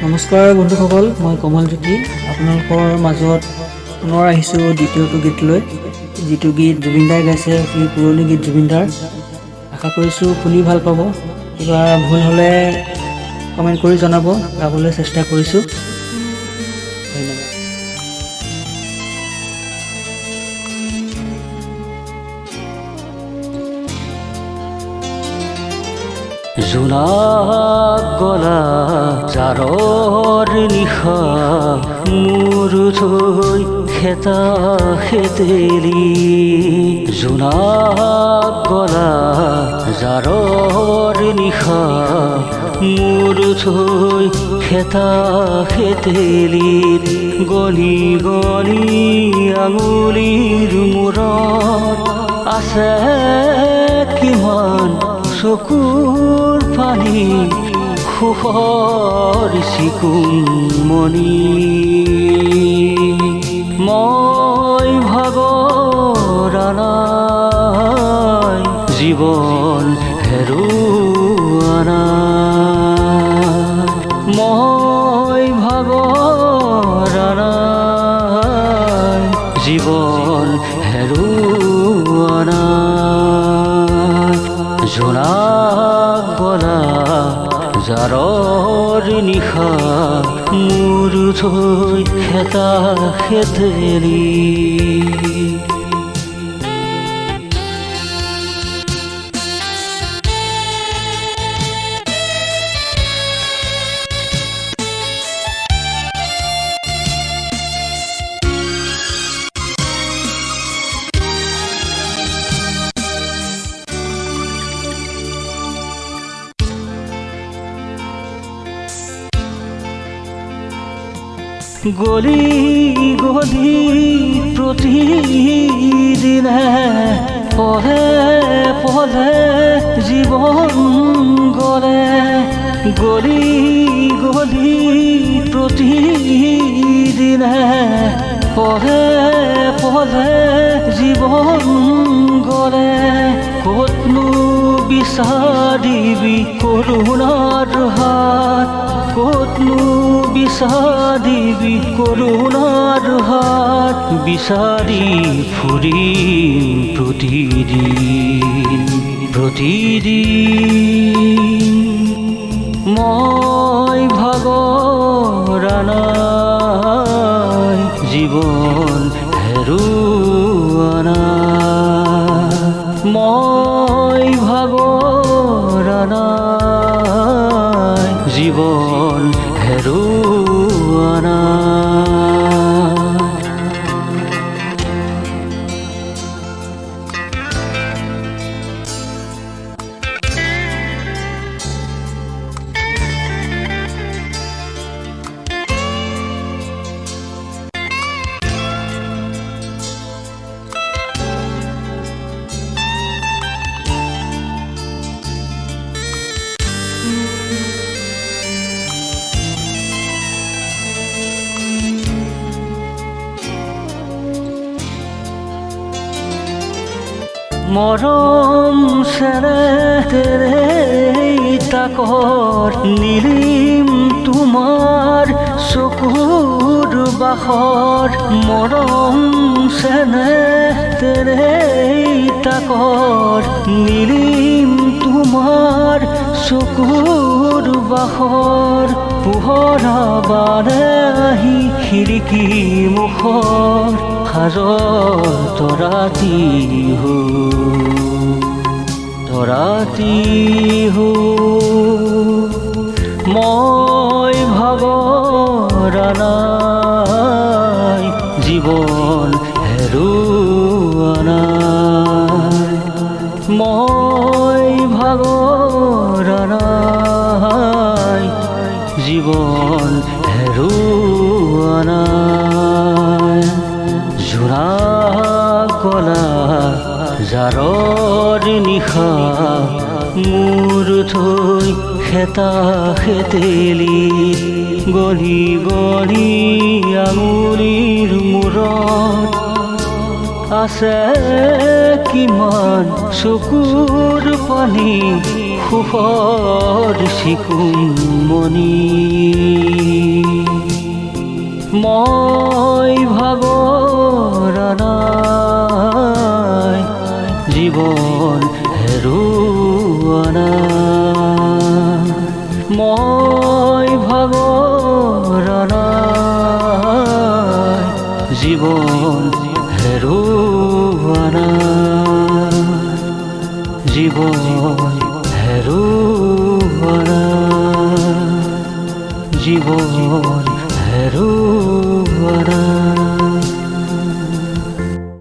নমস্কাৰ বন্ধুসকল, মই কমল জ্যোতি আপোনালোকৰ মাজত পুনৰ আহিছোঁ দ্বিতীয়টো গীত লৈ। যিটো গীত জুবিনদাই গাইছে, অতি পুৰণি গীত জুবিনদাৰ। আশা কৰিছোঁ শুনি ভাল পাব। কিবা ভুল হ'লে কমেণ্ট কৰি জনাব, গাবলৈ চেষ্টা কৰিছোঁ। ধন্যবাদ। জোনাক গলা জাৰৰ নিশা মোৰ থৈ খেতা খেতেলি। জোনাক গলা জাৰৰ নিশা মোৰ থৈ খেতা খেতেলিত। গলি গলি আঙুলিৰ মূৰত আছে কিমান চকুৰ পানী, সুখৰ চিকুণমণি। মই ভাগৰা নাই, জীৱন হেৰুওৱা নাই। মই ভাগৰা নাই, জীৱন হেৰুওৱা নাই। জোনাক গলা জাৰৰ নিশা মোৰ থৈ খেতা খেতেলি। গলি গলি প্ৰতিদিনে পঢ়ে পঢ়ে জীৱন গলে। গলি গলি প্ৰতিদিনে পঢ়ে পঢ়ে জীৱন গলে। ক'তনো বিচাৰিবি কৰুণাৰ হাত, ক'তনো বিচাৰিবি কৰুণাৰ হাত। বিচাৰি ফুৰিম প্ৰতিদিন প্ৰতিদিন। মই ভাগৰা নাই, জীৱন হেৰুওৱা নাই। মই ভাগৰা নাই, জীৱন হেৰুওৱা নাই। মৰম চেনেহেৰে তাকৰ নিলিম তোমাৰ চকুৰ বাখৰ। মৰম চেনেহেৰে তাকৰ নিলিম তোমাৰ চকুৰ বাখৰ। পোহৰা বাৰে আহি খিৰিকী মুখৰ সাজৰ তৰাতি হো তৰাতি হো। মই ভাগৰা নাই, জীৱন হেৰুওৱা নাই। মই ভাগৰা নাই, জীৱন হেৰুওৱা নাই। জোনাক গলা জাৰৰ নিশা মোৰ থৈ খেতা খেতেলি। গলি গলি আঙুলিৰ মূৰত আছে কিমান চকুৰ পানী, সুখৰ চিকুমনি মই ভাৱৰা নাই জীৱন হেৰুৱা নাই মই ভাৱৰা নাই জীৱন হেৰুৱা নাই জীৱন হেৰুৱা নাই জীৱন হেৰুৱা নাই